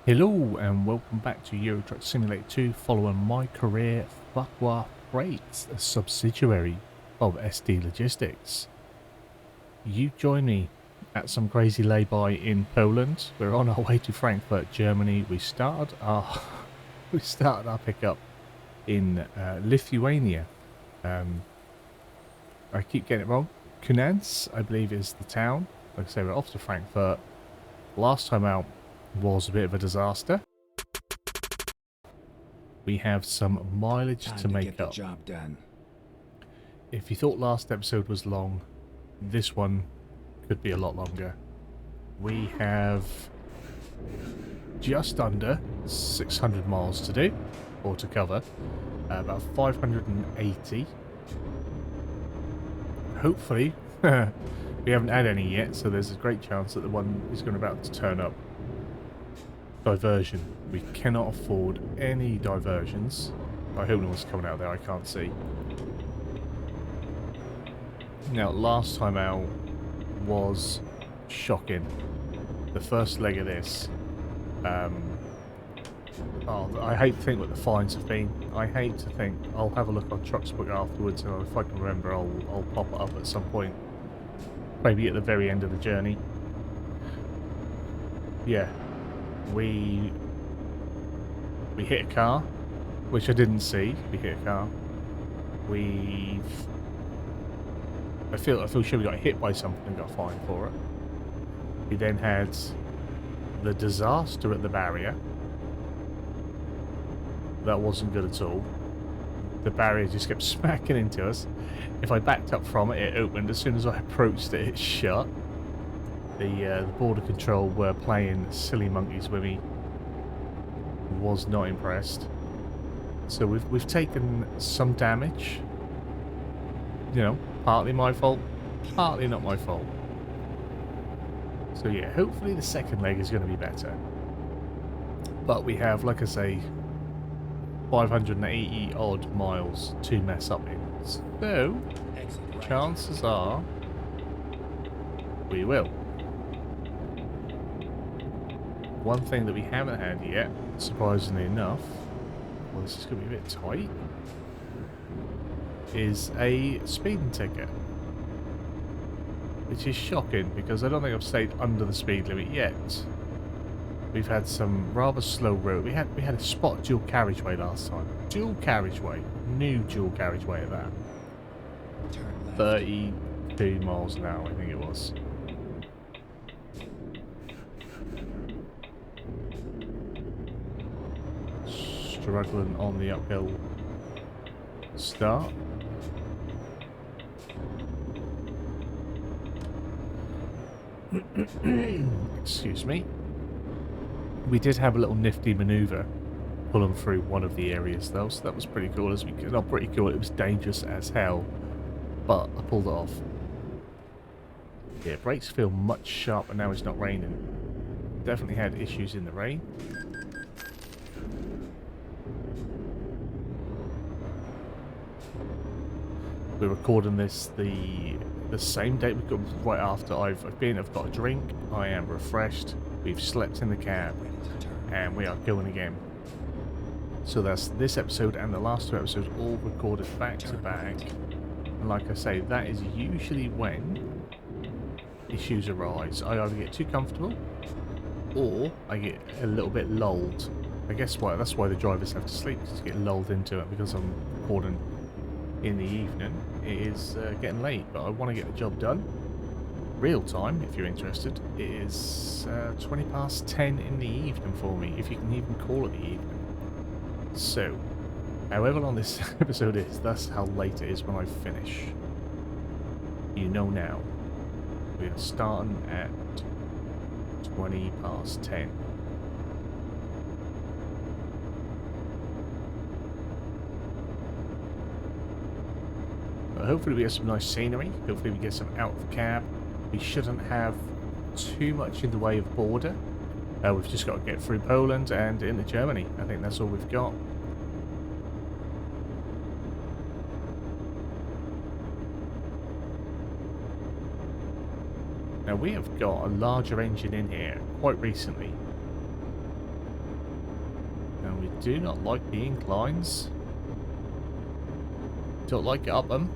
Hello and welcome back to Euro Truck Simulator 2 following my career MrFarquar Freight, a subsidiary of SD Logistics. You join me at some crazy lay-by in Poland. We're on our way to Frankfurt, Germany. We started our pickup in Lithuania. I keep getting it wrong. Kunans, I believe, is the town. Like I say, we're off to Frankfurt. Last time out was a bit of a disaster. We have some mileage to make up. Job done. If you thought last episode was long, this one could be a lot longer. We have just under 600 miles to do, or to cover, about 580. Hopefully, we haven't had any yet, so there's a great chance that the one is going to about to turn up. Diversion. We cannot afford any diversions. I hope no one's coming out there, I can't see. Now, last time out was shocking. The first leg of this. I hate to think what the fines have been. I hate to think. I'll have a look on Trucksbook afterwards, and if I can remember, I'll pop it up at some point. Maybe at the very end of the journey. Yeah. We hit a car, which I didn't see. We hit a car. I feel sure we got hit by something and got fined for it. We then had the disaster at the barrier. That wasn't good at all. The barrier just kept smacking into us. If I backed up from it, it opened. As soon as I approached it, it shut. The border control were playing silly monkeys with me. Was not impressed. So we've taken some damage. You know, partly my fault, partly not my fault. So yeah, hopefully the second leg is going to be better. But we have, like I say, 580 odd miles to mess up in. So chances are we will. One thing that we haven't had yet, surprisingly enough, well, this is going to be a bit tight, is a speeding ticket. Which is shocking, because I don't think I've stayed under the speed limit yet. We've had some rather slow road. We had a spot dual carriageway last time. Dual carriageway. New dual carriageway at that. 32 miles an hour, I think it was. Struggling on the uphill start. Excuse me. We did have a little nifty maneuver pulling through one of the areas though, so that was pretty cool. Not pretty cool, it was dangerous as hell, but I pulled it off. Yeah, brakes feel much sharper now it's not raining. Definitely had issues in the rain. We're recording this the same day. We've got right after I've got a drink. I am refreshed. We've slept in the cab, and we are going again. So that's this episode and the last two episodes all recorded back to back. And like I say, that is usually when issues arise. I either get too comfortable, or I get a little bit lulled. I guess that's why the drivers have to sleep, to get lulled into it, because I'm recording in the evening. It is getting late, but I want to get the job done. Real time, if you're interested. It is 20 past 10 in the evening for me, if you can even call it the evening. So, however long this episode is, that's how late it is when I finish. You know now. We're starting at 20 past 10. Hopefully we get some nice scenery. Hopefully we get some out of cab. We shouldn't have too much in the way of border. We've just got to get through Poland and into Germany. I think that's all we've got. Now we have got a larger engine in here quite recently. do not like the inclines. Don't like it up them.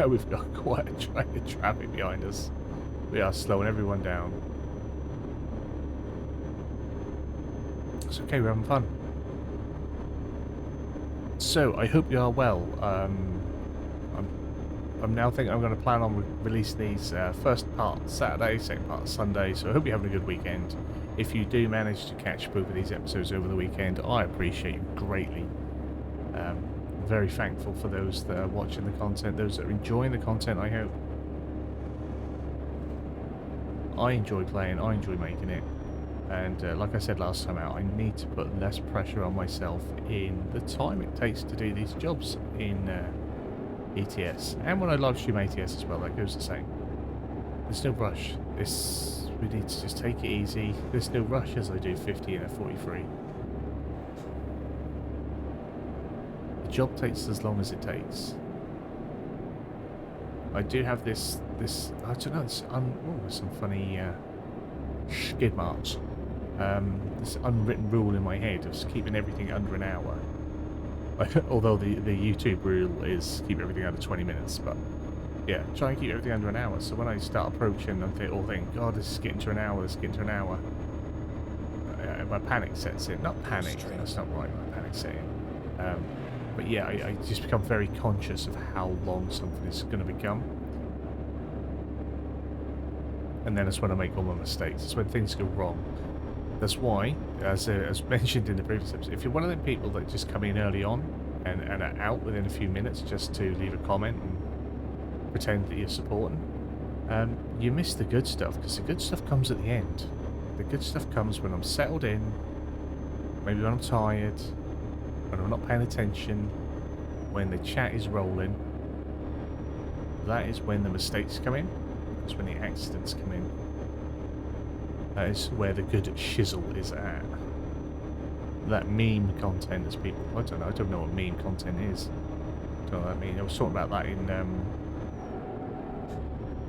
We've got quite a train of traffic behind us. We are slowing everyone down. It's okay, we're having fun. So, I hope you are well. I'm now thinking I'm going to plan on releasing these first part Saturday, second part Sunday, so I hope you're having a good weekend. If you do manage to catch both of these episodes over the weekend, I appreciate you greatly. Very thankful for those that are watching the content, those that are enjoying the content, I hope. I enjoy playing, I enjoy making it, and like I said last time out, I need to put less pressure on myself in the time it takes to do these jobs in ETS, and when I live stream ATS as well, that goes the same. There's no rush. We need to just take it easy. There's no rush as I do 50 and a 43. The job takes as long as it takes. I do have this I don't know, there's some funny skid marks. This unwritten rule in my head of keeping everything under an hour. Although the YouTube rule is keep everything under 20 minutes, but yeah, try and keep everything under an hour. So when I start approaching, I think, God, this is getting to an hour, this is getting to an hour. My panic sets in. Not panic, that's not right, my panic set in. But yeah, I just become very conscious of how long something is going to become. And then that's when I make all my mistakes. It's when things go wrong. That's why, as mentioned in the previous episode, if you're one of them people that just come in early on and are out within a few minutes just to leave a comment and pretend that you're supporting, you miss the good stuff, because the good stuff comes at the end. The good stuff comes when I'm settled in, maybe when I'm tired, when I'm not paying attention, when the chat is rolling. That is when the mistakes come in. That's when the accidents come in. That is where the good shizzle is at. That meme content, as people, I don't know what meme content is. I don't know what I mean. I was talking about that in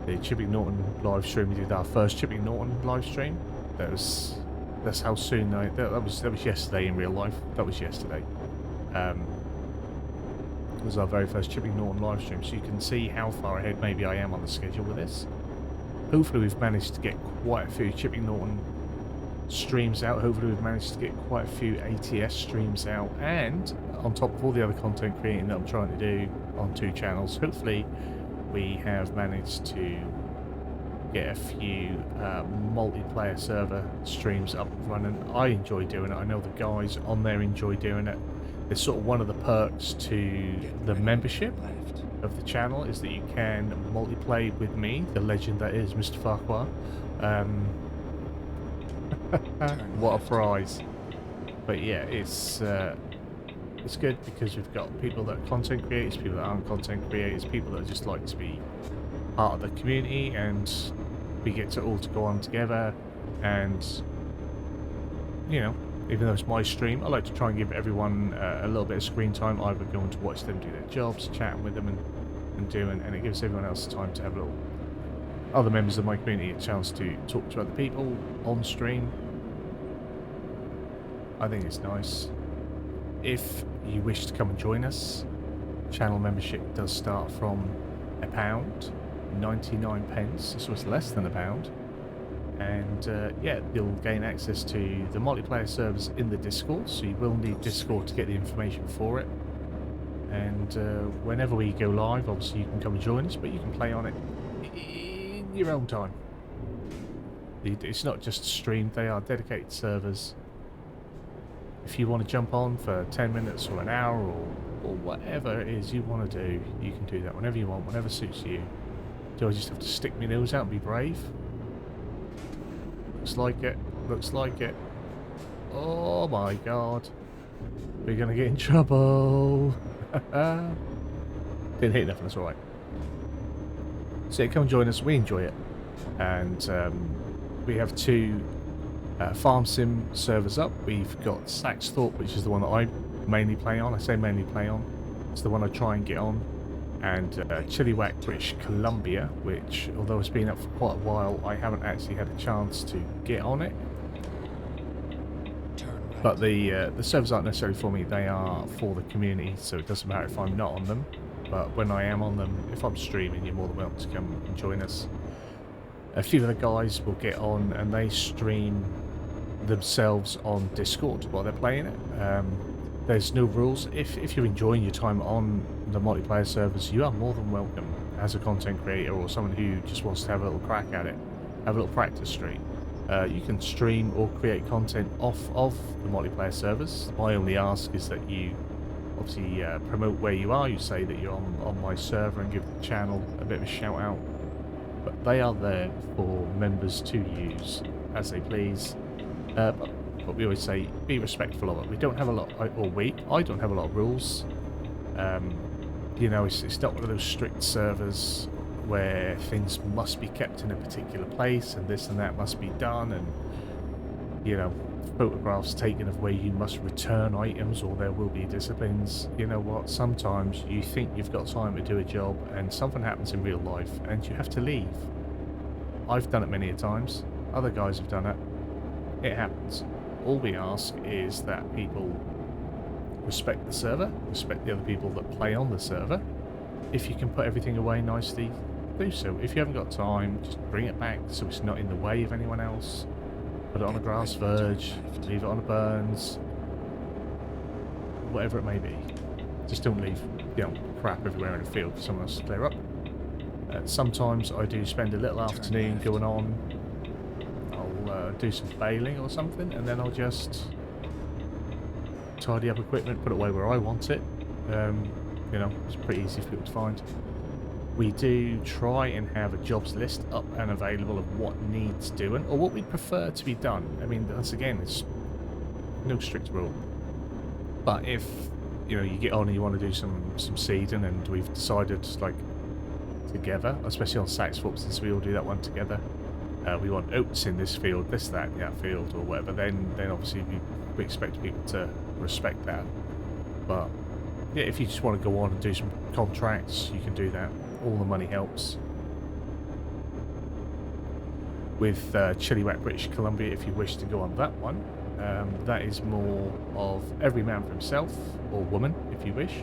the Chipping Norton live stream. We did our first Chipping Norton live stream. That's how soon that was yesterday in real life. That was yesterday. It was our very first Chipping Norton live stream, so you can see how far ahead maybe I am on the schedule with this. Hopefully we've managed to get quite a few Chipping Norton streams out. Hopefully we've managed to get quite a few ATS streams out, and on top of all the other content creating that I'm trying to do on 2 channels, hopefully we have managed to get a few multiplayer server streams up and running. I enjoy doing it. I know the guys on there enjoy doing it. It's sort of one of the perks to the membership of the channel, is that you can multiplay with me, the legend that is MrFarquar. What a prize. But yeah, it's good because we've got people that are content creators, people that aren't content creators, people that just like to be part of the community, and we get to all to go on together. And you know, even though it's my stream, I like to try and give everyone a little bit of screen time, either going to watch them do their jobs, chatting with them, and it gives everyone else time to have little other members of my community a chance to talk to other people on stream. I think it's nice. If you wish to come and join us, channel membership does start from £1.99, so it's less than £1. And yeah, you'll gain access to the multiplayer servers in the Discord, so you will need Discord to get the information for it. And whenever we go live, obviously you can come and join us, but you can play on it in your own time. It's not just streamed, they are dedicated servers. If you want to jump on for 10 minutes or an hour or whatever it is you want to do, you can do that whenever you want, whenever suits you. Do I just have to stick my nose out and be brave? Looks like it. Looks like it. Oh my god. We're gonna get in trouble. Didn't hit nothing, that's alright. So yeah, come and join us. We enjoy it. And we have 2 farm sim servers up. We've got Saxthorpe, which is the one that I mainly play on. I say mainly play on. It's the one I try and get on. And Chilliwack, British Columbia, which, although it's been up for quite a while, I haven't actually had a chance to get on it. But the servers aren't necessarily for me, they are for the community, so it doesn't matter if I'm not on them. But when I am on them, if I'm streaming, you're more than welcome to come and join us. A few of the guys will get on and they stream themselves on Discord while they're playing it. There's no rules. If you're enjoying your time on the multiplayer servers, you are more than welcome as a content creator or someone who just wants to have a little crack at it, have a little practice stream. You can stream or create content off of the multiplayer servers. My only ask is that you obviously promote where you are. You say that you're on my server and give the channel a bit of a shout out. But they are there for members to use as they please. But we always say be respectful of it. We don't have a lot, I don't have a lot of rules. You know, it's not one of those strict servers where things must be kept in a particular place and this and that must be done, and you know, photographs taken of where you must return items or there will be disciplines. You know what, sometimes you think you've got time to do a job and something happens in real life and you have to leave. I've done it many a times, other guys have done it. It happens. All we ask is that people respect the server, respect the other people that play on the server. If you can put everything away nicely, do so. If you haven't got time, just bring it back so it's not in the way of anyone else. Put it on a grass verge, leave it on a burns, whatever it may be. Just don't leave, you know, crap everywhere in the field for someone else to clear up. Sometimes I do spend a little afternoon going on. I'll do some baling or something, and then I'll just tidy up equipment, put it away where I want it. You know, it's pretty easy for people to find. We do try and have a jobs list up and available of what needs doing or what we'd prefer to be done. I mean, once again, it's no strict rule. But if, you know, you get on and you want to do some seeding and we've decided, like, together, especially on Saxford, since we all do that one together, we want oats in this field, this, that, in that field or whatever, then obviously we expect people to respect that. But yeah, if you just want to go on and do some contracts, you can do that. All the money helps. With Chilliwack, British Columbia, if you wish to go on that one, that is more of every man for himself, or woman, if you wish.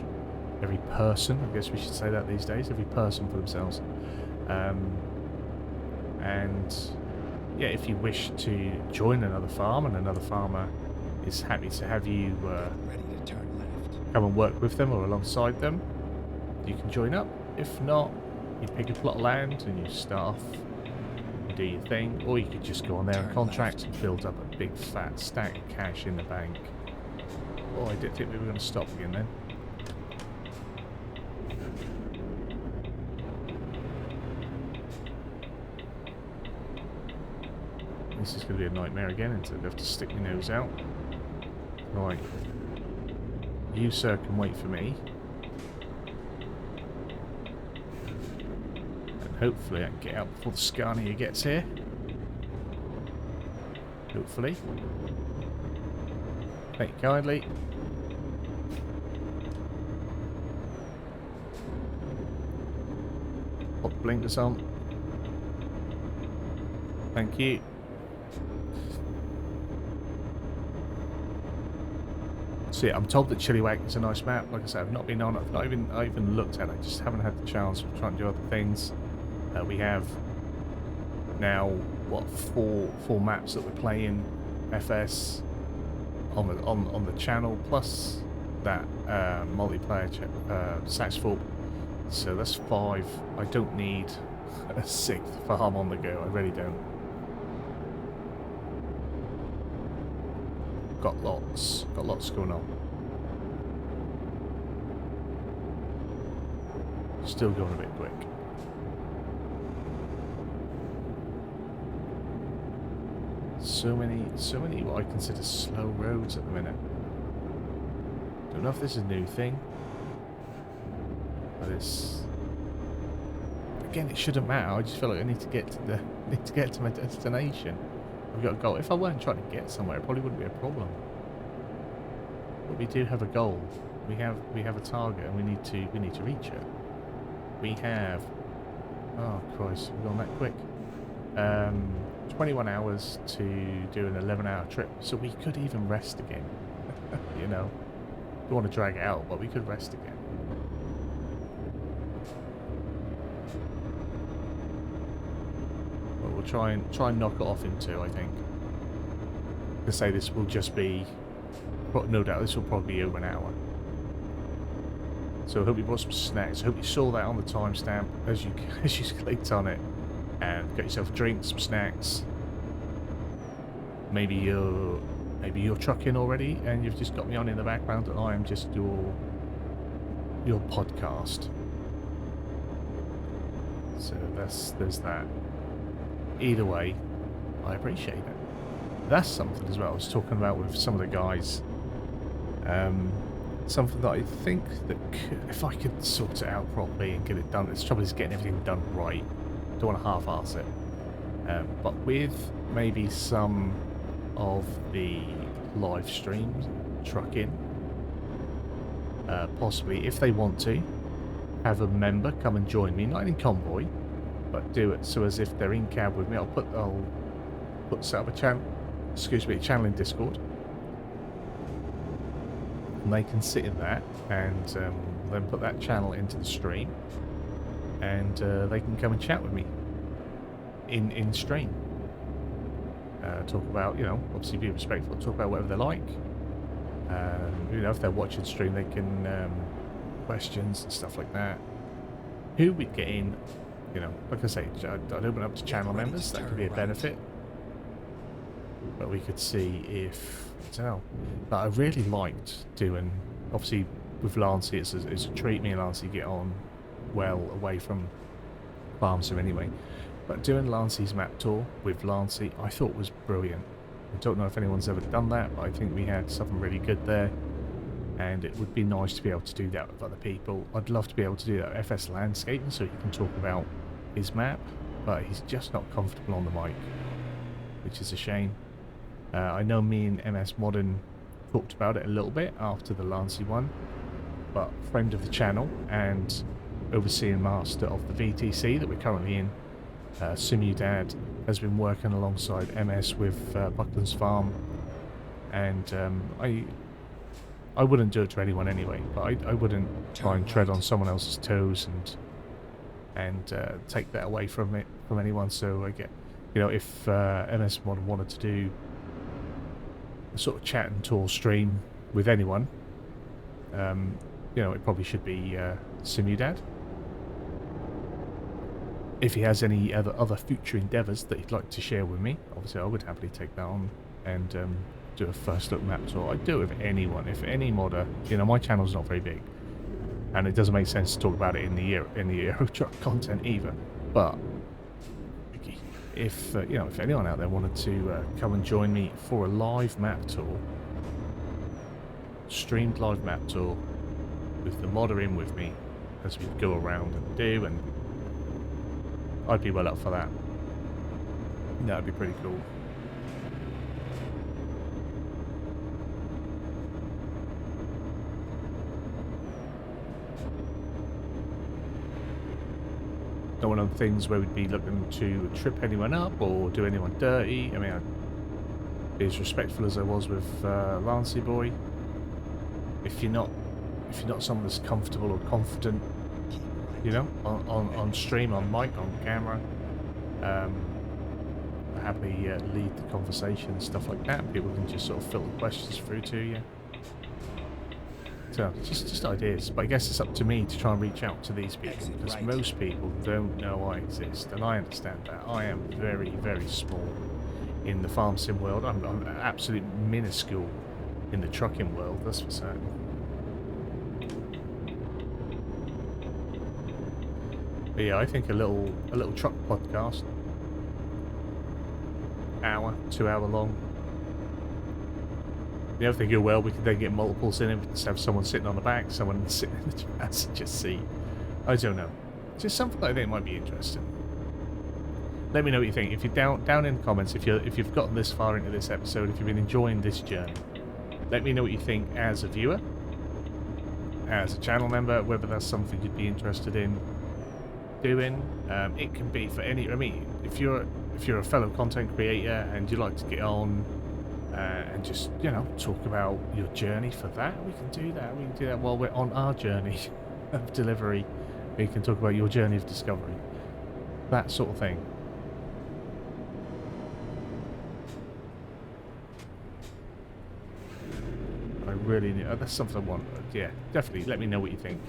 Every person, I guess we should say that these days, every person for themselves. And yeah, if you wish to join another farm and another farmer is happy to have you Ready to turn left. come and work with them or alongside them, you can join up. If not, you pick a plot of land and you start off and do your thing, or you could just go on there and contract and build up a big fat stack of cash in the bank. Oh, I did think we were going to stop again then. This is going to be a nightmare again until I have to stick my nose out. Right. You, sir, can wait for me. And hopefully I can get out before the Scania gets here. Hopefully. Thank you kindly. Put the blinkers on. Thank you. So yeah, I'm told that Chilliwack is a nice map. Like I said, I've not been on it. I've not even looked at it. I just haven't had the chance of trying to do other things. We have now what four maps that we're playing FS on the channel, plus that multiplayer Saxford. So that's 5. I don't need a 6th farm on the go. I really don't. Got lots going on. Still going a bit quick. So many what I consider slow roads at the minute. Don't know if this is a new thing, but it's, again, it shouldn't matter. I just feel like I need to get to my destination. I've got a goal. If I weren't trying to get somewhere, it probably wouldn't be a problem. But we do have a goal. We have a target, and we need to reach it. We have. Oh Christ, we've gone that quick. 21 hours to do an 11-hour trip, so we could even rest again. You know, don't want to drag it out, but we could rest again. But we'll try and knock it off in 2, I think. To say this will just be, no doubt this will probably be over an hour. So I hope you bought some snacks. I hope you saw that on the timestamp as you clicked on it, and got yourself a drink, some snacks. Maybe you're trucking already, and you've just got me on in the background, and I am just your podcast. So there's that. Either way, I appreciate it. That's something as well. I was talking about with some of the guys. Something that I think that if I could sort it out properly and get it done, it's trouble is getting everything done right. Don't want to half-arse it. But with maybe some of the live streams, trucking, possibly if they want to, have a member come and join me, not in convoy, but do it so as if they're in cab with me. I'll set up a channel. Excuse me, a channel in Discord. And they can sit in that and then put that channel into the stream, and they can come and chat with me in stream. Talk about, you know, obviously be respectful, talk about whatever they like. You know, if they're watching stream, they can questions and stuff like that. Who we get in, you know, like I say, I'd open up to channel members. That could be a benefit. But we could see if, I don't know, but I really liked doing, obviously with Lancey, it's a treat. Me and Lancey get on well away from Farmsim anyway. But doing Lancey's map tour with Lancey, I thought was brilliant. I don't know if anyone's ever done that, but I think we had something really good there. And it would be nice to be able to do that with other people. I'd love to be able to do that with FS Landscaping so he can talk about his map, but he's just not comfortable on the mic, which is a shame. I know me and MS Modern talked about it a little bit after the Lancey one, but friend of the channel and overseeing master of the VTC that we're currently in, Simudad, has been working alongside MS with Buckland's Farm, and I wouldn't do it to anyone anyway, but I wouldn't try and tread on someone else's toes and take that away from anyone. So I get, you know, if MS Modern wanted to do a sort of chat and tour stream with anyone, you know, it probably should be Simudad. If he has any other future endeavours that he'd like to share with me, obviously I would happily take that on and do a first look map tour. I'd do it with anyone. If any modder, you know, my channel's not very big, and it doesn't make sense to talk about it in the Aero Truck content either. But if you know, if anyone out there wanted to come and join me for a live map tour, streamed live map tour with the modder in with me as we go around and do, and I'd be well up for that. That'd be pretty cool. Not one of the things where we'd be looking to trip anyone up or do anyone dirty. I mean, I'd be as respectful as I was with Lancey Boy. If you're not someone that's comfortable or confident, you know, on stream, on mic, on camera, happily lead the conversation and stuff like that. People can just sort of filter questions through to you. So just ideas, but I guess it's up to me to try and reach out to these people, because most people don't know I exist, and I understand that. I am very, very small in the farm sim world. I'm absolutely minuscule in the trucking world, that's for certain. But yeah, I think a little truck podcast, hour, 2 hour long. You know, if they go well, we could then get multiples in it. We just have someone sitting on the back, someone sitting in the passenger seat. I don't know. Just something that I think might be interesting. Let me know what you think. If you're down in the comments, if you've gotten this far into this episode, if you've been enjoying this journey, let me know what you think as a viewer, as a channel member, whether that's something you'd be interested in doing. It can be for any. I mean, if you're if you're a fellow content creator and you like to get on and just, you know, talk about your journey for that, we can do that. We can do that while we're on our journey of delivery. We can talk about your journey of discovery. That sort of thing. I really need... that's something I want. Yeah, definitely let me know what you think.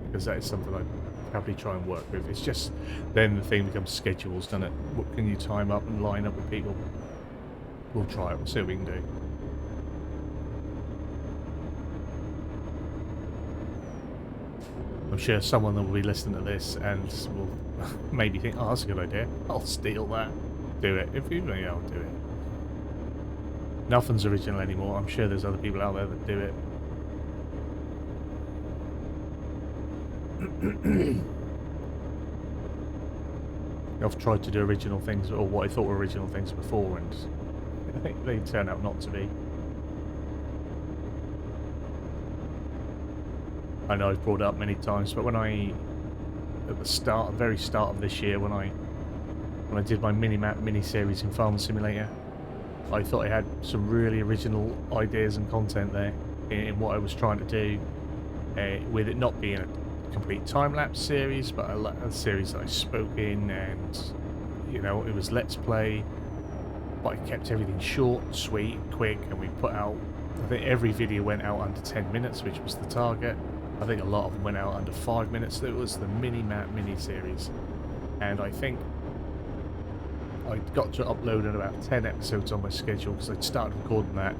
Because that is something I'd happily try and work with. It's just then the thing becomes schedules, doesn't it? What can you time up and line up with people? We'll try it. We'll see what we can do. I'm sure someone will be listening to this and will maybe think, oh, that's a good idea. I'll steal that. Do it. If you know, I'll do it. Nothing's original anymore. I'm sure there's other people out there that do it. I've tried to do original things, or what I thought were original things before, and they turn out not to be. I know I've brought it up many times, but when at the very start of this year, when I did my mini-map mini-series in Farm Simulator, I thought I had some really original ideas and content there in what I was trying to do, with it not being a complete time-lapse series, but a series that I spoke in, and, you know, it was Let's Play, but I kept everything short, sweet, quick, and we put out, I think every video went out under 10 minutes, which was the target. I think a lot of them went out under 5 minutes. It was the mini-map mini-series, and I think I got to upload at about 10 episodes on my schedule, because I'd started recording that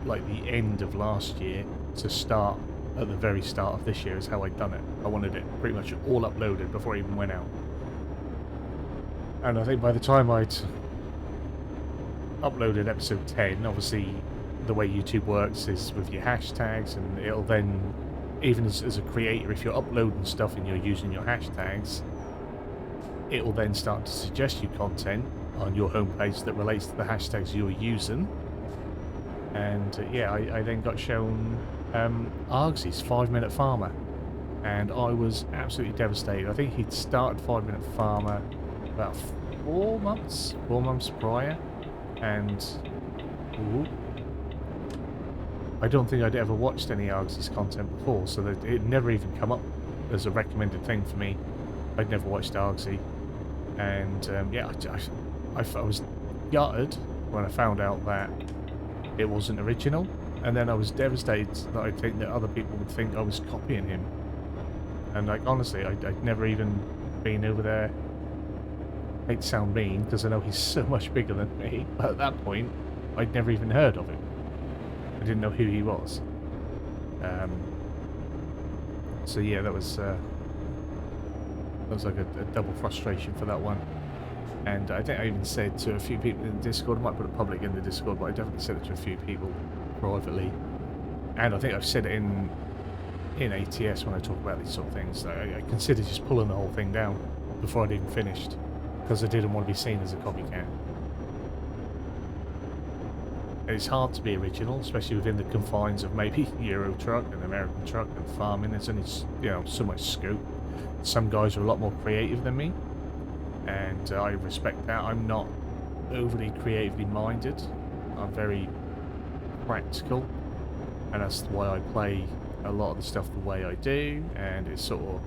the end of last year to start at the very start of this year is how I'd done it. I wanted it pretty much all uploaded before it even went out. And I think by the time I'd uploaded episode 10, obviously the way YouTube works is with your hashtags, and it'll then, even as a creator, if you're uploading stuff and you're using your hashtags, it will then start to suggest you content on your homepage that relates to the hashtags you're using. And yeah, I then got shown ARGB's 5-Minute Farmer, and I was absolutely devastated. I think he'd started 5-Minute Farmer about 4 months prior, and ooh, I don't think I'd ever watched any ARGB's content before, so that it never even come up as a recommended thing for me. I'd never watched ARGB, and yeah, I was gutted when I found out that it wasn't original, and then I was devastated that I think that other people would think I was copying him. And like, honestly, I'd never even been over there. I hate to sound mean, because I know he's so much bigger than me, but at that point I'd never even heard of him. I didn't know who he was. So yeah, that was like a double frustration for that one. And I think I even said to a few people in the Discord, I might put it public in the Discord, but I definitely said it to a few people privately. And I think I've said it in ATS when I talk about these sort of things. I considered just pulling the whole thing down before I'd even finished, because I didn't want to be seen as a copycat. And it's hard to be original, especially within the confines of maybe Euro Truck and American Truck and farming. There's only, you know, so much scope. Some guys are a lot more creative than me, and I respect that. I'm not overly creatively minded. I'm very practical, and that's why I play a lot of the stuff the way I do, and it's sort of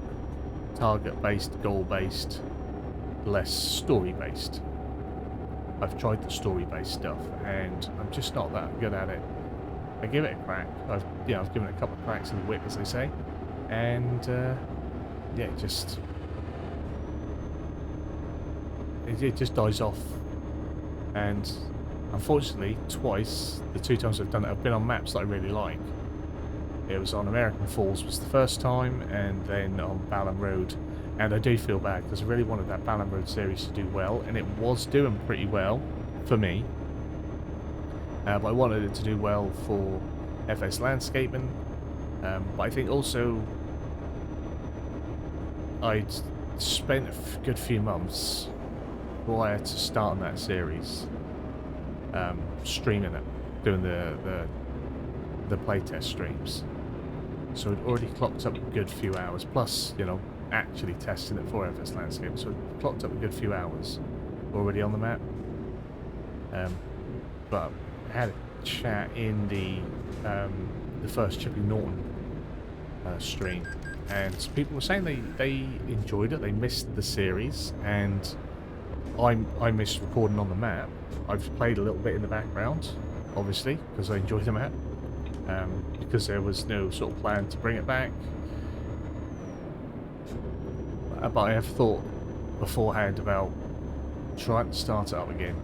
target-based, goal-based, less story-based. I've tried the story-based stuff, and I'm just not that good at it. I give it a crack. I've given it a couple of cracks in the whip, as they say, and yeah, it just dies off. And unfortunately, twice, the 2 times I've done it, I've been on maps that I really like. It was on American Falls was the first time, and then on Ballon Road. And I do feel bad, because I really wanted that Ballon Road series to do well, and it was doing pretty well for me. But I wanted it to do well for FS Landscaping. But I think also I'd spent a good few months prior to starting that series streaming it, doing the playtest streams. So I'd already clocked up a good few hours, plus, you know, actually testing it for FS Landscape. So I clocked up a good few hours already on the map. But I had a chat in the first Chipping Norton stream, and people were saying they enjoyed it, they missed the series, and I missed recording on the map. I've played a little bit in the background, obviously, because I enjoy the map, because there was no sort of plan to bring it back. But I have thought beforehand about trying to start it up again,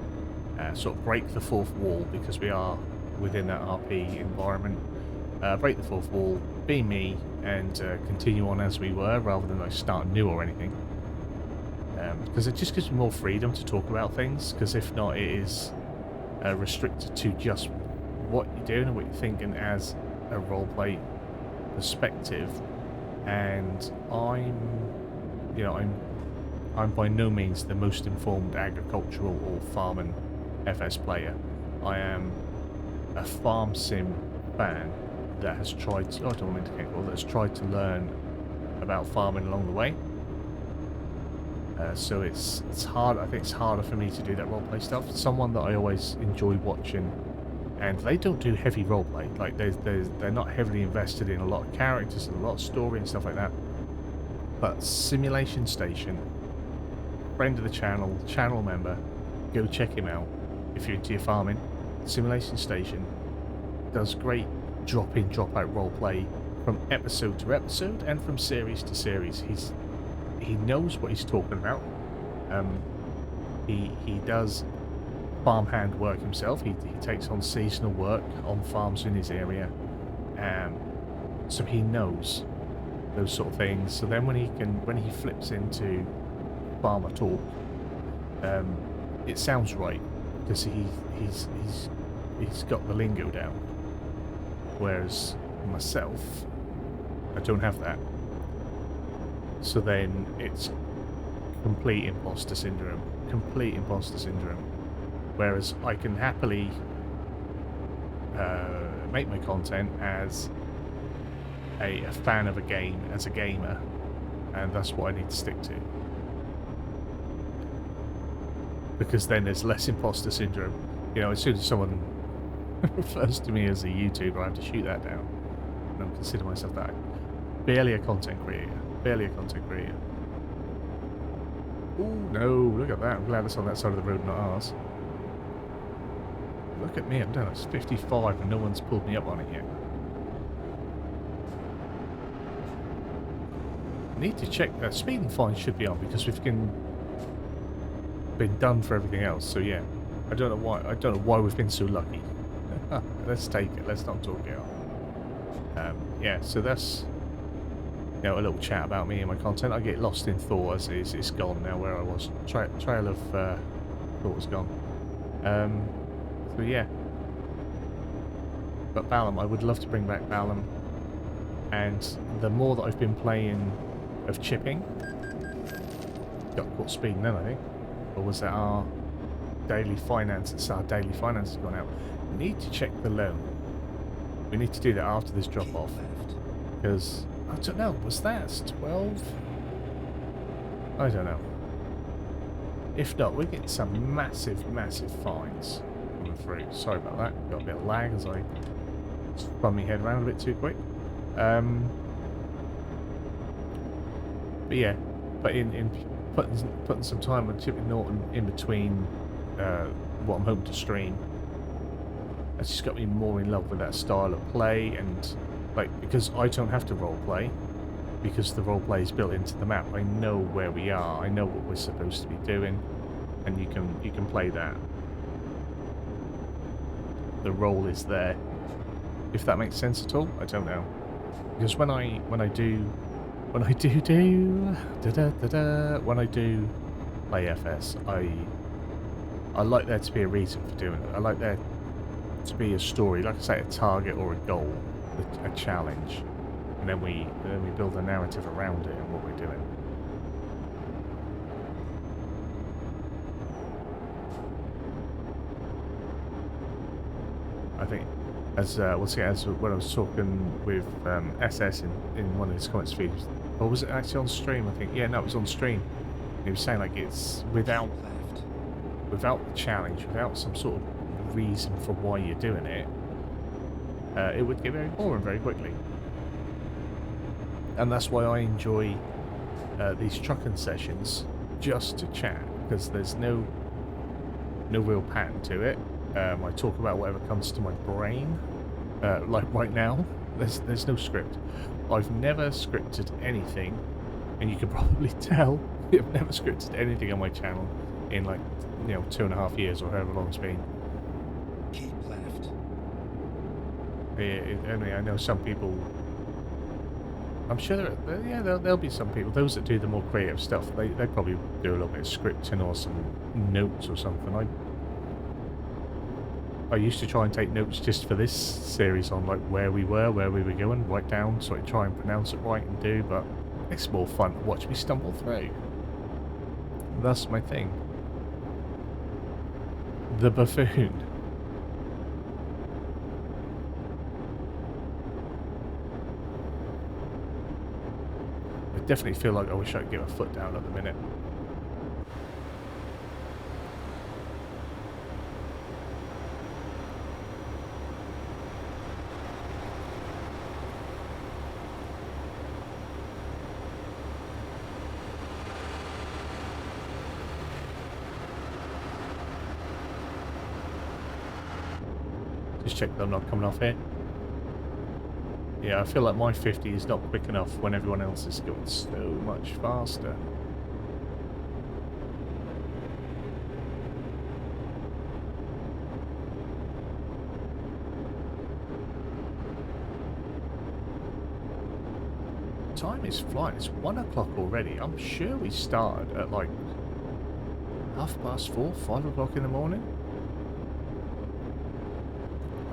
sort of break the fourth wall, because we are within that RP environment. Break the fourth wall, be me, and continue on as we were, rather than like start new or anything. Because it just gives me more freedom to talk about things, because if not, it is restricted to just what you're doing and what you're thinking as a roleplay perspective. And I'm by no means the most informed agricultural or farming FS player. I am a farm sim fan that has tried to, I don't want to indicate, well, that's tried to learn about farming along the way. So it's hard. I think it's harder for me to do that roleplay stuff. Someone that I always enjoy watching, and they don't do heavy roleplay. Like they're not heavily invested in a lot of characters and a lot of story and stuff like that. But Simulation Station, friend of the channel member, go check him out if you're into your farming. Simulation Station does great drop-in, drop-out roleplay from episode to episode and from series to series. He knows what he's talking about. He does farmhand work himself. He takes on seasonal work on farms in his area, so he knows those sort of things. So then when he flips into farmer talk, it sounds right, because he's got the lingo down. Whereas myself, I don't have that. So then it's complete imposter syndrome. Whereas I can happily make my content as a fan of a game, as a gamer, and that's what I need to stick to. Because then there's less imposter syndrome. You know, as soon as someone refers to me as a YouTuber, I have to shoot that down. I don't consider myself that. Barely a content creator. Oh no, look at that. I'm glad it's on that side of the road, not ours. Look at me, I'm down at 55 and no one's pulled me up on it yet. I need to check that. Speed and fine should be on, because we've been done for everything else. So yeah, I don't know why we've been so lucky. Let's take it. Let's not talk it out. Yeah, so that's, you know, a little chat about me and my content. I get lost in thought as it's gone now where I was. Trail of thought was gone. So yeah. But Balam, I would love to bring back Balam. And the more that I've been playing of chipping, got caught speeding then, I think. Or was that our daily finance? It's our daily finance has gone out. We need to check the loan. We need to do that after this drop off. Because I don't know, was that 12? I don't know. If not, we get some massive fines coming through. Sorry about that. Got a bit of lag as I spun my head around a bit too quick. But yeah, but in putting some time on Chipping Norton in between what I'm hoping to stream, it's just got me more in love with that style of play. And like, because I don't have to roleplay, because the roleplay is built into the map, I know where we are, I know what we're supposed to be doing, and you can play that. The role is there, if that makes sense at all. I don't know, because when I do play FS, I like there to be a reason for doing it. I like there to be a story, like I say, a target or a goal, a challenge, and then we build a narrative around it and what we're doing. I think, as when I was talking with SS in one of his comments feeds, or was it actually on stream? I think, yeah, no, it was on stream. He was saying like it's without without the challenge, without some sort of reason for why you're doing it, it would get very boring very quickly. And that's why I enjoy these trucking sessions, just to chat, because there's no real pattern to it. I talk about whatever comes to my brain. Like right now, there's no script. I've never scripted anything, and you can probably tell I've never scripted anything on my channel in, like, 2.5 years or however long it's been. Keep left. I mean, I know some people. I'm sure there'll be some people. Those that do the more creative stuff, they probably do a little bit of scripting or some notes or something. I used to try and take notes just for this series on, like, where we were going, write down so I try and pronounce it right and do, but it's more fun to watch me stumble through. That's my thing. The buffoon. I definitely feel like I wish I could get my foot down at the minute. Just check that I'm not coming off here. Yeah, I feel like my 50 is not quick enough when everyone else is going so much faster. Time is flying. It's 1 o'clock already. I'm sure we started at like 4:30, 5 o'clock in the morning.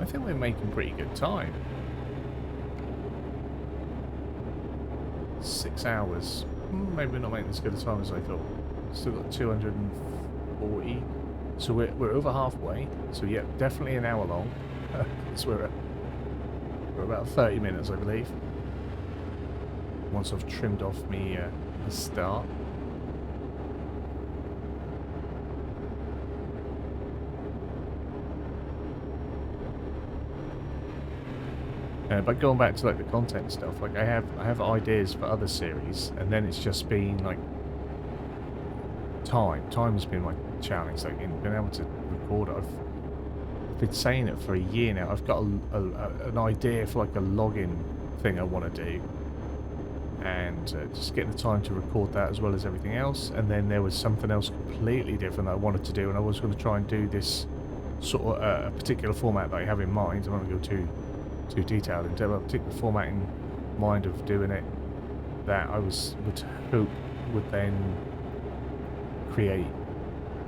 I think we're making pretty good time. 6 hours. Maybe we're not making as good a time as I thought. Still got 240. So we're over halfway. So yeah, definitely an hour long. So we're about 30 minutes, I believe. Once I've trimmed off me the start. But going back to, like, the content stuff, like I have ideas for other series, and then it's just been like time has been my challenge. Like, in being able to record it, I've been saying it for a year now. I've got an idea for, like, a login thing I want to do, and just getting the time to record that as well as everything else. And then there was something else completely different that I wanted to do, and I was going to try and do this sort of a particular format that I have in mind. I'm not going to go too detailed into a particular format in mind of doing it that I would hope would then create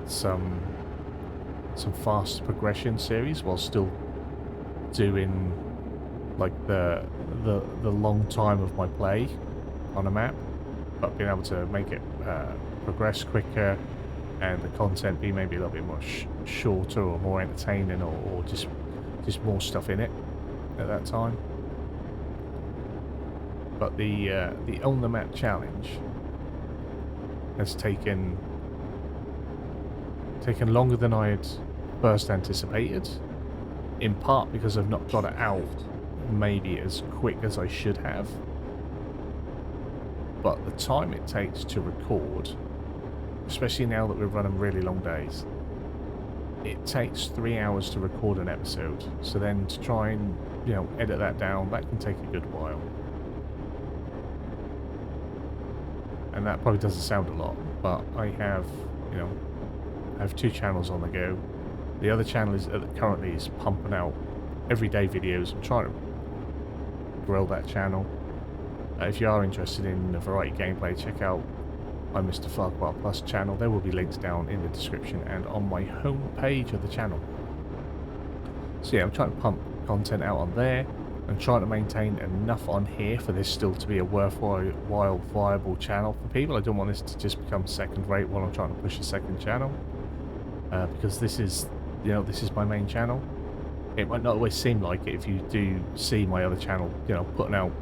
some fast progression series while still doing, like, the long time of my play on a map, but being able to make it progress quicker and the content be maybe a little bit more shorter or more entertaining, or just more stuff in it at that time. But the on the map challenge has taken longer than I had first anticipated, in part because I've not got it out maybe as quick as I should have. But the time it takes to record, especially now that we're running really long days, it takes 3 hours to record an episode. So then to try and, edit that down, that can take a good while. And that probably doesn't sound a lot, but I have 2 channels on the go. The other channel is currently is pumping out everyday videos. I'm trying to grow that channel. If you are interested in a variety gameplay, check out my MrFarquar Plus channel. There will be links down in the description and on my home page of the channel. So yeah, I'm trying to pump content out on there. I'm trying to maintain enough on here for this still to be a worthwhile, viable channel for people. I don't want this to just become second rate while I'm trying to push a second channel, because this is my main channel. It might not always seem like it if you do see my other channel, putting out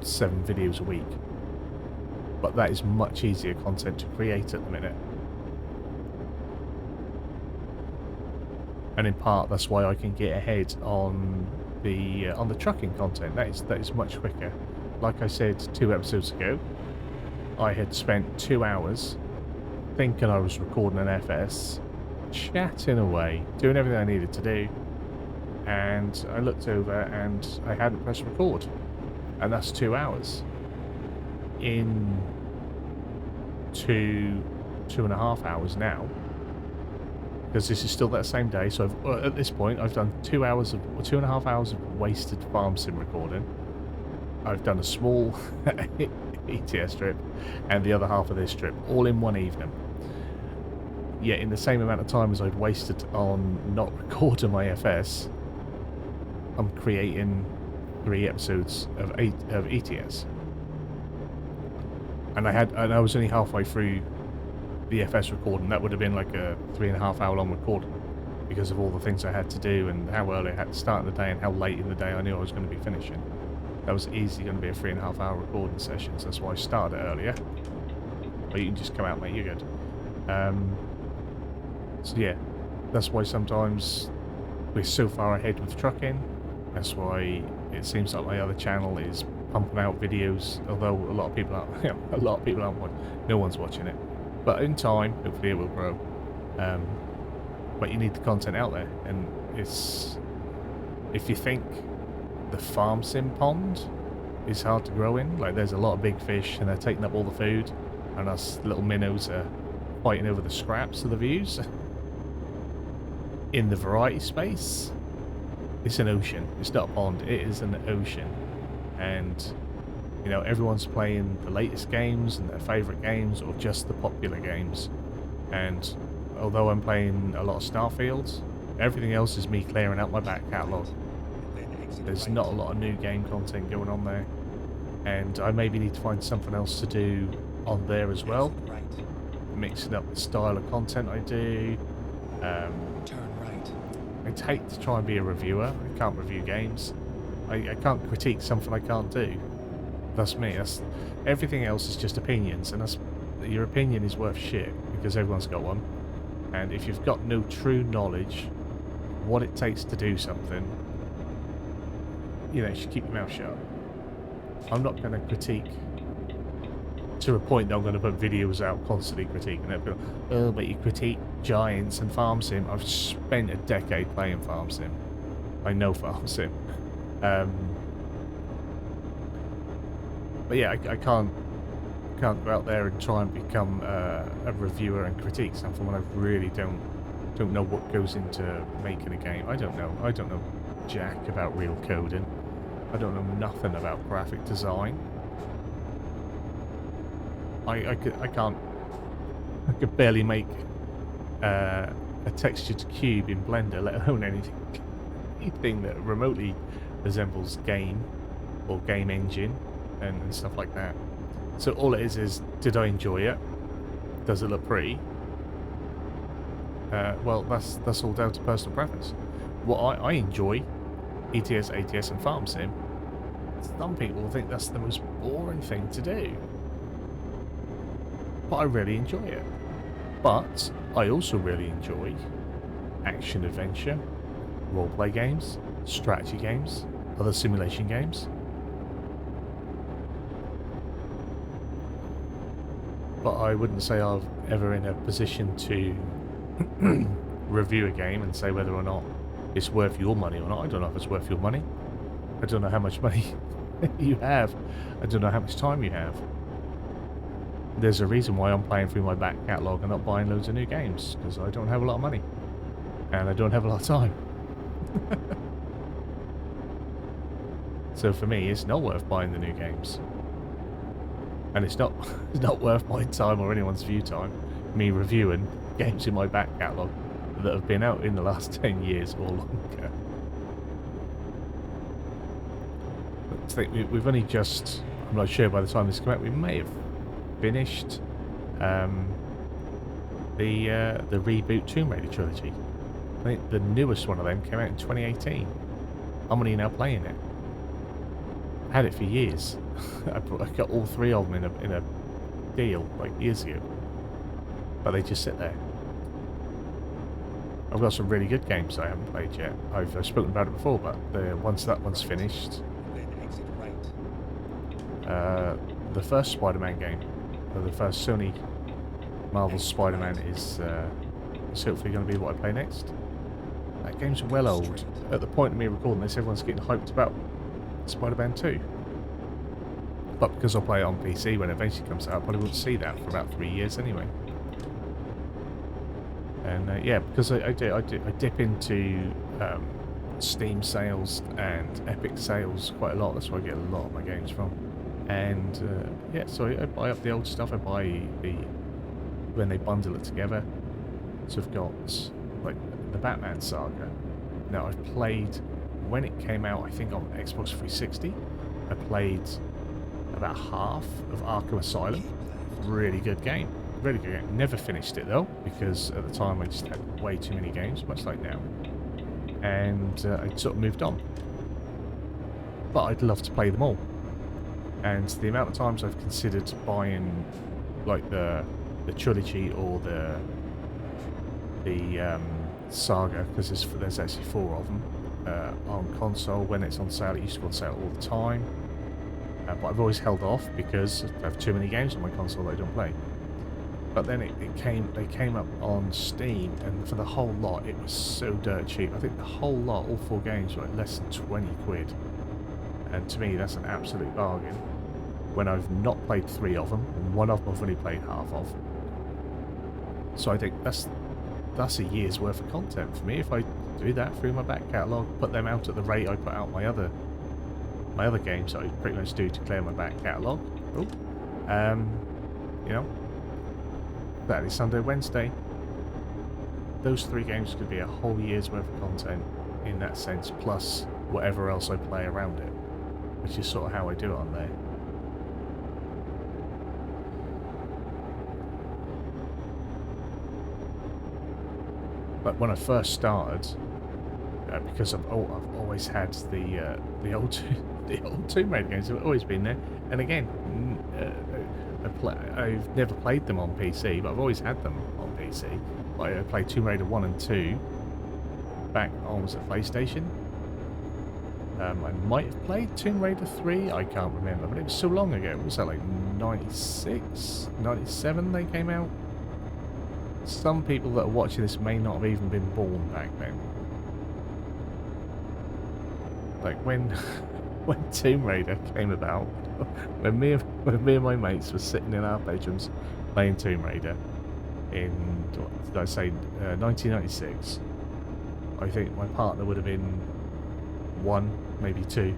7 videos a week, but that is much easier content to create at the minute. and in part that's why I can get ahead on the trucking content. That is much quicker. Like I said 2 episodes ago, I had spent 2 hours thinking I was recording an FS, chatting away, doing everything I needed to do, and I looked over and I hadn't pressed record, and that's 2 hours. In 2.5 hours now, because this is still that same day, so at this point I've done 2.5 hours of wasted farm sim recording. I've done a small ETS trip and the other half of this trip all in one evening. Yet in the same amount of time as I've wasted on not recording my FS, I'm creating 3 episodes of ETS. And I was only halfway through the FS recording. That would have been like a 3.5 hour long recording because of all the things I had to do and how early I had to start in the day and how late in the day I knew I was going to be finishing. That was easily going to be a 3.5 hour recording session, so that's why I started earlier. But you can just come out, mate, you're good. So yeah, that's why sometimes we're so far ahead with trucking. That's why it seems like my other channel is pumping out videos, although a lot of people aren't watching. No one's watching it. But in time, hopefully it will grow. But you need the content out there, and it's, if you think the farm sim pond is hard to grow in, like there's a lot of big fish and they're taking up all the food, and us little minnows are fighting over the scraps of the views. In the variety space, it's an ocean. It's not a pond, it is an ocean. And you know, everyone's playing the latest games and their favourite games, or just the popular games. And although I'm playing a lot of Starfield, everything else is me clearing out my back catalogue. There's not a lot of new game content going on there, and I maybe need to find something else to do on there as well, mixing up the style of content I do. Turn right. I'd hate to try and be a reviewer. I can't review games. I can't critique something I can't do. That's me. That's, everything else is just opinions, and that's, your opinion is worth shit because everyone's got one. And if you've got no true knowledge what it takes to do something, you know, you should keep your mouth shut. I'm not going to critique to a point that I'm going to put videos out constantly critiquing it. But, oh, but you critique Giants and Farm Sim. I've spent a decade playing Farm Sim. I know Farm Sim. But yeah, I can't go out there and try and become a reviewer and critique something when I really don't know what goes into making a game. I don't know jack about real coding. I don't know nothing about graphic design. I could barely make a textured cube in Blender, let alone anything that remotely resembles game or game engine and stuff like that. So all it is did I enjoy it? Does it look pretty? Well, that's all down to personal preference. What I enjoy, ETS, ATS and Farm Sim. Some people think that's the most boring thing to do, but I really enjoy it. But I also really enjoy action adventure, roleplay games, strategy games, other simulation games. But I wouldn't say I'm ever in a position to review a game and say whether or not it's worth your money or not. I don't know if it's worth your money. I don't know how much money you have. I don't know how much time you have. There's a reason why I'm playing through my back catalogue and not buying loads of new games, because I don't have a lot of money. And I don't have a lot of time. So for me, it's not worth buying the new games. And it's not worth my time or anyone's view time, me reviewing games in my back catalogue that have been out in the last 10 years or longer. I think we've only just, I'm not sure by the time this comes out, we may have finished the reboot Tomb Raider trilogy. I think the newest one of them came out in 2018. I'm only now playing it. I had it for years. I got all 3 of them in a deal like years ago, but they just sit there. I've got some really good games I haven't played yet. I've spoken about it before, but once that one's finished, Then exit right. the first Spider-Man game, or the first Sony Marvel Spider-Man is hopefully going to be what I play next. That game's well old. At the point of me recording this, everyone's getting hyped about Spider-Man 2. But because I'll play it on PC when it eventually comes out, I probably won't see that for about 3 years anyway. And yeah, because I dip into Steam sales and Epic sales quite a lot. That's where I get a lot of my games from. And yeah, so I buy up the old stuff. I buy when they bundle it together. So I've got like the Batman saga. Now I've played when it came out. I think on Xbox 360. I played about half of Arkham Asylum. Really good game. Really good game. Never finished it though, because at the time I just had way too many games, much like now. And I sort of moved on. But I'd love to play them all. And the amount of times I've considered buying like the trilogy or the saga, because there's actually 4 of them on console when it's on sale. It used to go on sale all the time. But I've always held off because I have too many games on my console that I don't play. But then they came up on Steam, and for the whole lot, it was so dirt cheap. I think the whole lot, all 4 games, were like less than 20 quid. And to me, that's an absolute bargain. When I've not played 3 of them, and 1 of them I've only played half of. So I think that's a year's worth of content for me if I do that through my back catalogue, put them out at the rate I put out my other games that I pretty much do to clear my back catalogue. Oh, you know, Saturday, Sunday, Wednesday. Those 3 games could be a whole year's worth of content in that sense, plus whatever else I play around it, which is sort of how I do it on there. But when I first started, because I've always had the old Tomb Raider games, have always been there. And again, I've never played them on PC, but I've always had them on PC. Like I played Tomb Raider 1 and 2 back on PlayStation. I might have played Tomb Raider 3, I can't remember, but it was so long ago. Was that like 96, 97 they came out? Some people that are watching this may not have even been born back then. Like when Tomb Raider came about, when me and my mates were sitting in our bedrooms playing Tomb Raider in, what did I say, 1996, I think my partner would have been 1, maybe 2.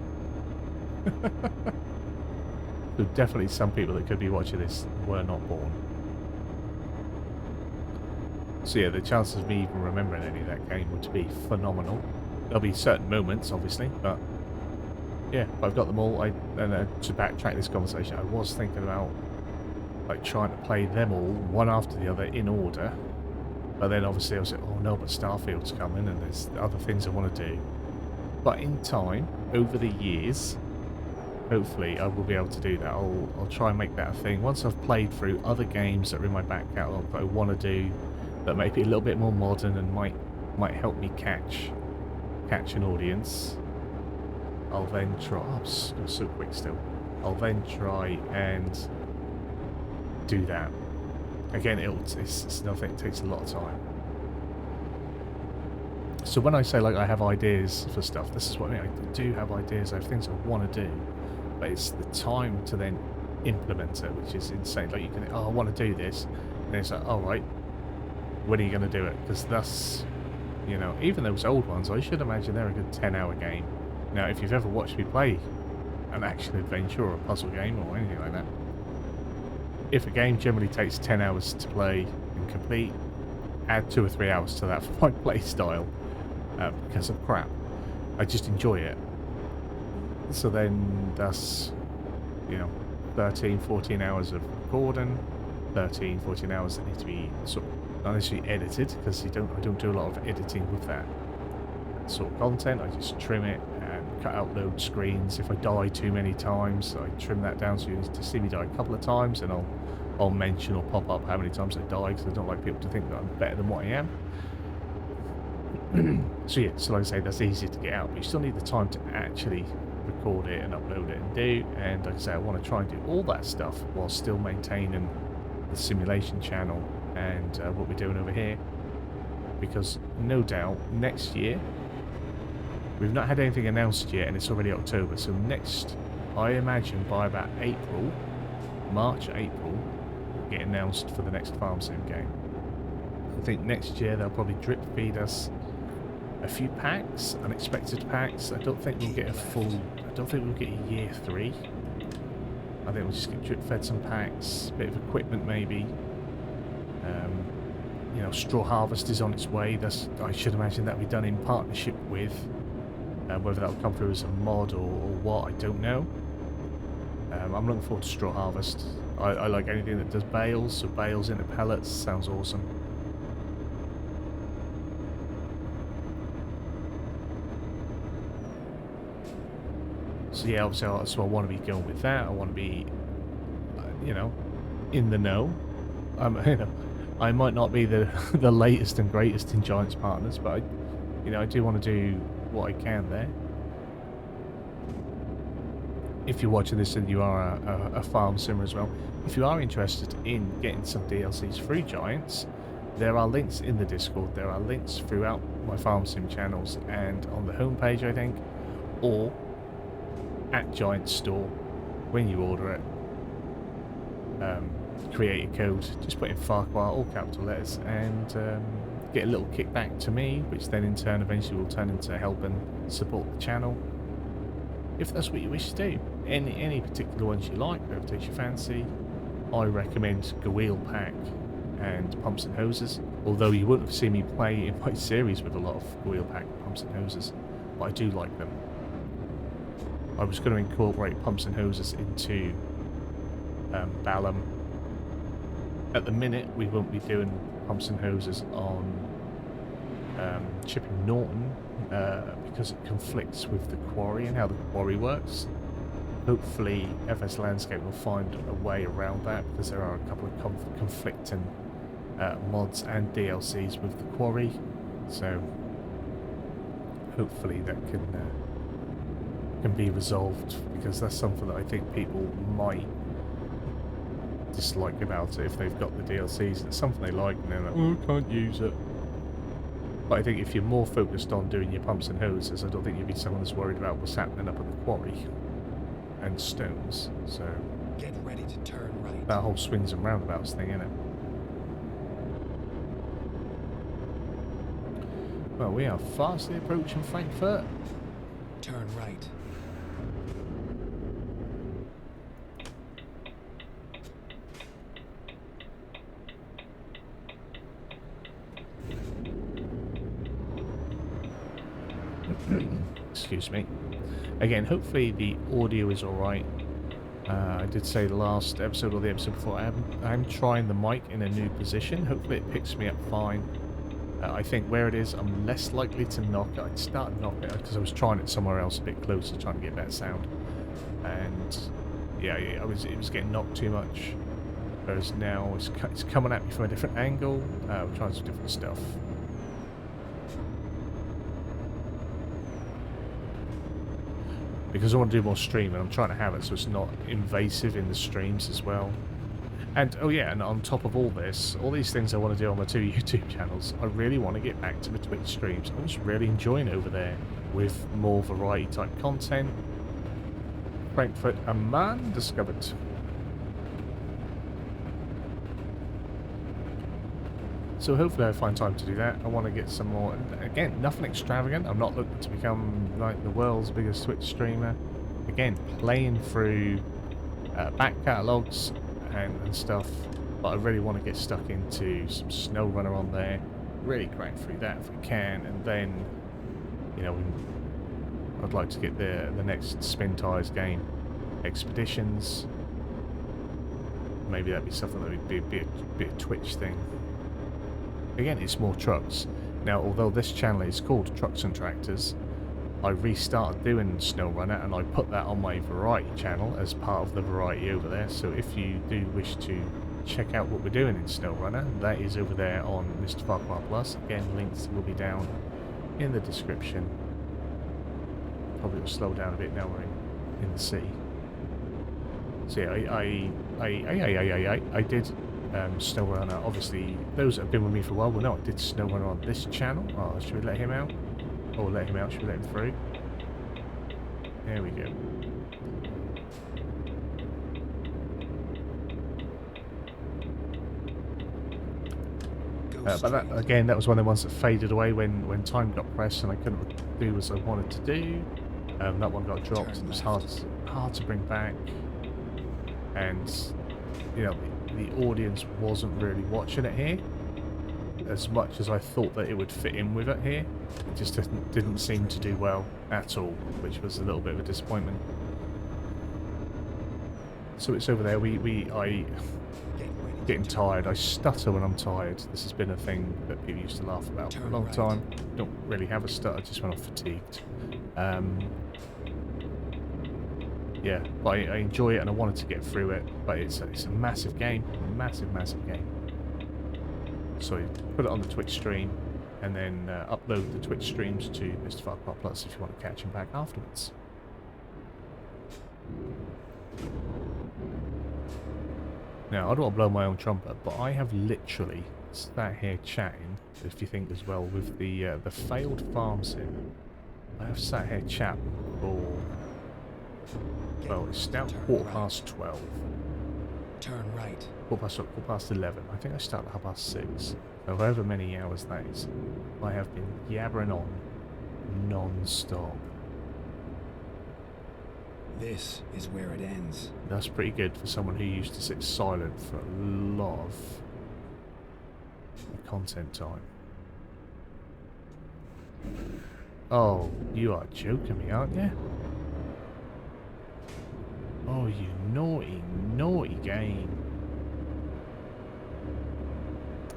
So definitely some people that could be watching this were not born. So yeah, the chances of me even remembering any of that game would be phenomenal. There'll be certain moments, obviously, but yeah, I've got them all. To backtrack this conversation, I was thinking about like trying to play them all, one after the other, in order. But then obviously I was like, oh no, but Starfield's coming and there's other things I want to do. But in time, over the years, hopefully I will be able to do that. I'll try and make that a thing. Once I've played through other games that are in my back catalogue that I want to do, that may be a little bit more modern and might help me catch an audience, I'll then try. Oh, I'm so quick still. I'll then try and do that. Again, it's nothing. It takes a lot of time. So when I say like I have ideas for stuff, this is what I mean. I do have ideas. I have things I want to do, but it's the time to then implement it, which is insane. Like you can, oh, I want to do this, and it's like, all right, when are you going to do it? Because that's, you know, even those old ones, I should imagine they're a good 10-hour game. Now, if you've ever watched me play an action-adventure or a puzzle game or anything like that, if a game generally takes 10 hours to play and complete, add 2 or 3 hours to that for my play style, because of crap. I just enjoy it. So then that's, you know, 13, 14 hours of recording, 13, 14 hours that need to be sort of not necessarily edited, because I don't do a lot of editing with that sort of content. I just trim it and cut out load screens. If I die too many times, I trim that down, so you need to see me die a couple of times, and I'll mention or pop up how many times I die, because I don't like people to think that I'm better than what I am. So yeah, so like I say, that's easy to get out, but you still need the time to actually record it and upload it and do. And like I say, I want to try and do all that stuff while still maintaining the simulation channel and what we're doing over here. Because no doubt next year, we've not had anything announced yet, and it's already October. So next, I imagine by about April, March, April, will get announced for the next farm sim game. I think next year they'll probably drip feed us a few packs, unexpected packs. I don't think we'll get a full, I don't think we'll get a year 3. I think we'll just get drip fed some packs, a bit of equipment maybe. You know, Straw Harvest is on its way. That's, I should imagine that'll be done in partnership with, whether that'll come through as a mod or what, I don't know. I'm looking forward to Straw Harvest. I like anything that does bales, so bales into pellets sounds awesome. So yeah, obviously, so I want to be going with that. I want to be, you know, in the know. You know, I might not be the the latest and greatest in Giants partners, but you know, I do want to do what I can there. If you're watching this and you are a farm simmer as well, if you are interested in getting some DLCs through Giants, there are links in the Discord. There are links throughout my farm sim channels and on the homepage, I think, or at Giant Store when you order it. Create a code, just put in Farquar, all capital letters, and get a little kickback to me, which then in turn eventually will turn into helping support the channel. If that's what you wish to do, any particular ones you like, whatever takes your fancy, I recommend Wheel Pack and Pumps and Hoses. Although you wouldn't have seen me play in my series with a lot of Wheel Pack Pumps and Hoses, but I do like them. I was going to incorporate Pumps and Hoses into Balam. At the minute, we won't be doing Pumps and Hoses on Chipping Norton because it conflicts with the quarry and how the quarry works. Hopefully, FS Landscape will find a way around that, because there are a couple of conflicting mods and DLCs with the quarry. So hopefully that can be resolved, because that's something that I think people might dislike about it if they've got the DLCs. It's something they like and they're like, oh, I can't use it. But I think if you're more focused on doing your pumps and hoses, I don't think you'd be someone that's worried about what's happening up at the quarry and stones. So get ready to turn right. That whole swings and roundabouts thing, innit? Well, we are fastly approaching Frankfurt. Turn right. Excuse me. Again, hopefully the audio is alright. I did say the last episode or the episode before, I'm trying the mic in a new position. Hopefully it picks me up fine. I think where it is, I'm less likely to knock it. I'd start knocking it because I was trying it somewhere else a bit closer, trying to get better sound. And yeah, it was getting knocked too much. Whereas now it's coming at me from a different angle. We're trying some different stuff. Because I want to do more streaming, I'm trying to have it so it's not invasive in the streams as well. And oh yeah, and on top of all this, all these things I want to do on my 2 YouTube channels, I really want to get back to my Twitch streams. I'm just really enjoying over there with more variety type content. Frankfurt am Main discovered. So hopefully I find time to do that. I want to get some more, and again, nothing extravagant. I'm not looking to become like the world's biggest Twitch streamer. Again, playing through back catalogues and stuff, but I really want to get stuck into some SnowRunner on there, really crack through that if we can, and then, you know, I'd like to get the next Spin Tires game, Expeditions. Maybe that'd be something that would be a Twitch thing. Again, it's more trucks. Now, although this channel is called Trucks and Tractors, I restarted doing SnowRunner and I put that on my variety channel as part of the variety over there. So if you do wish to check out what we're doing in SnowRunner, that is over there on MrFarquar Plus. Again, links will be down in the description. Probably will slow down a bit now we're in the sea. So yeah, I did SnowRunner. Obviously, those that have been with me for a while will know I did SnowRunner on this channel. Oh, should we let him out? Oh, let him out. Should we let him through? There we go. But that, again, that was one of the ones that faded away when time got pressed and I couldn't do as I wanted to do. That one got dropped. It was hard to bring back, and you know the audience wasn't really watching it here as much as I thought that it would fit in with it here. It just didn't seem to do well at all, which was a little bit of a disappointment. So it's over there. I getting tired. I stutter when I'm tired. This has been a thing that people used to laugh about for a long time. Don't really have a stutter, just when I'm fatigued. Yeah, but I enjoy it and I wanted to get through it. But it's a massive game, massive game. So I put it on the Twitch stream and then upload the Twitch streams to MrFarquar Plus if you want to catch him back afterwards. Now, I don't want to blow my own trumpet, but I have literally sat here chatting, if you think as well, with the failed farm sim. I have sat here chatting for, well, it's now 12:15. Turn right. Quarter past 11. I think I started at 6:30. So however many hours that is, I have been yabbering on non-stop. This is where it ends. That's pretty good for someone who used to sit silent for a lot of content time. Oh, you are joking me, aren't you? Oh, you naughty, naughty game.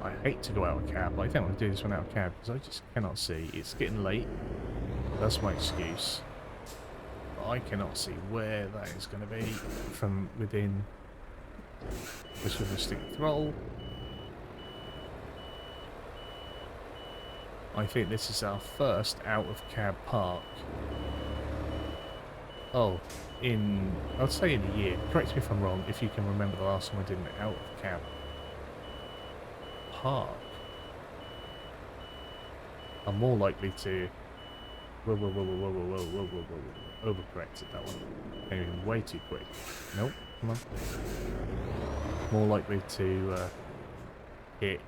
I hate to go out of cab, but I don't want to do this one out of cab because I just cannot see. It's getting late. That's my excuse. I cannot see where that is going to be from within. Just with a stick throttle. I think this is our first out of cab park. Oh, I'd say in a year. Correct me if I'm wrong, if you can remember the last time I did an out of cab park. I'm more likely to overcorrected that one. Maybe way too quick. Nope, come on. More likely to hit,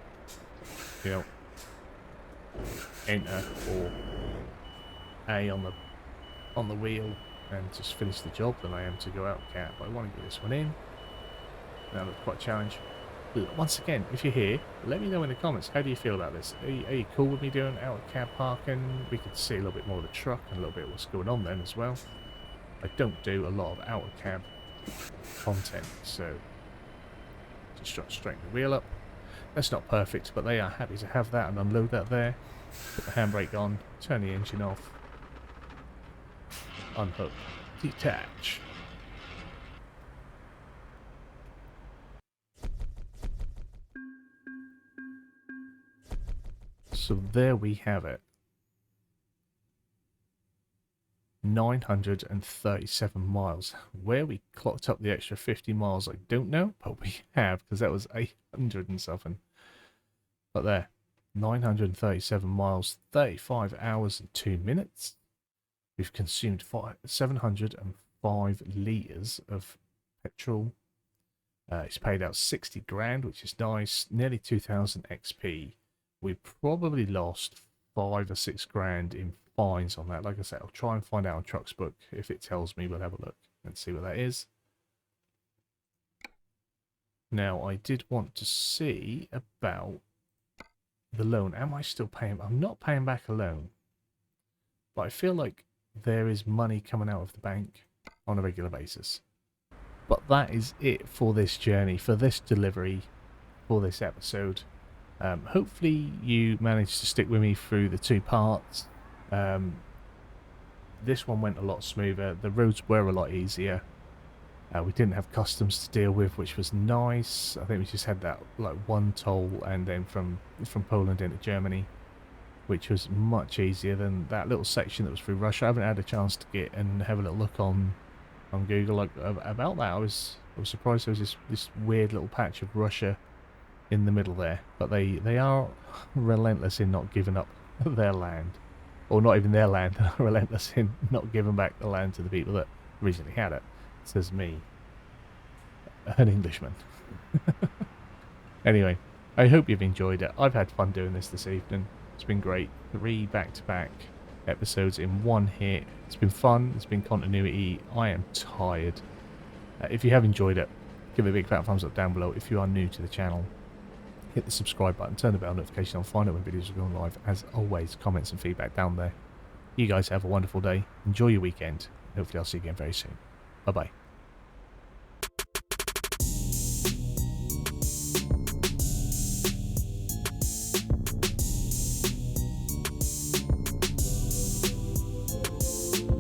you know, enter or A on the wheel and just finish the job than I am to go out cab. But I want to get this one in. That looks quite a challenge. Once again, if you're here, let me know in the comments. How do you feel about this? Are you cool with me doing out of cab parking? We could see a little bit more of the truck and a little bit of what's going on then as well. I don't do a lot of out of cab content, so just straighten the wheel up. That's not perfect, but they are happy to have that and unload that there. Put the handbrake on, turn the engine off, unhook, detach. So there we have it. 937 miles. Where we clocked up the extra 50 miles, I don't know, but we have, because that was 800 and something. But there, 937 miles, 35 hours and 2 minutes. We've consumed 705 litres of petrol. It's paid out 60 grand, which is nice. Nearly 2,000 XP. We probably lost 5 or 6 grand in fines on that. Like I said, I'll try and find out on Trucks Book. If it tells me, we'll have a look and see what that is. Now, I did want to see about the loan. Am I still paying? I'm not paying back a loan. But I feel like there is money coming out of the bank on a regular basis. But that is it for this journey, for this delivery, for this episode. Hopefully you managed to stick with me through the 2 parts. This one went a lot smoother. The roads were a lot easier. We didn't have customs to deal with, which was nice. I think we just had that like one toll, and then from Poland into Germany. which was much easier than that little section that was through Russia. I haven't had a chance to get and have a little look on Google about that. I was surprised there was this weird little patch of Russia in the middle there, but they are relentless in not giving up their land, or not even their land. Relentless in not giving back the land to the people that originally had it. Says me, an Englishman. Anyway, I hope you've enjoyed it. I've had fun doing this evening. It's been great. 3 back-to-back episodes in one hit. It's been fun. It's been continuity. I am tired. If you have enjoyed it, give it a big fat thumbs up down below. If you are new to the channel, hit the subscribe button, turn the bell notification on, find out when videos are going live. As always, comments and feedback down there. You guys have a wonderful day. Enjoy your weekend. Hopefully I'll see you again very soon. Bye-bye.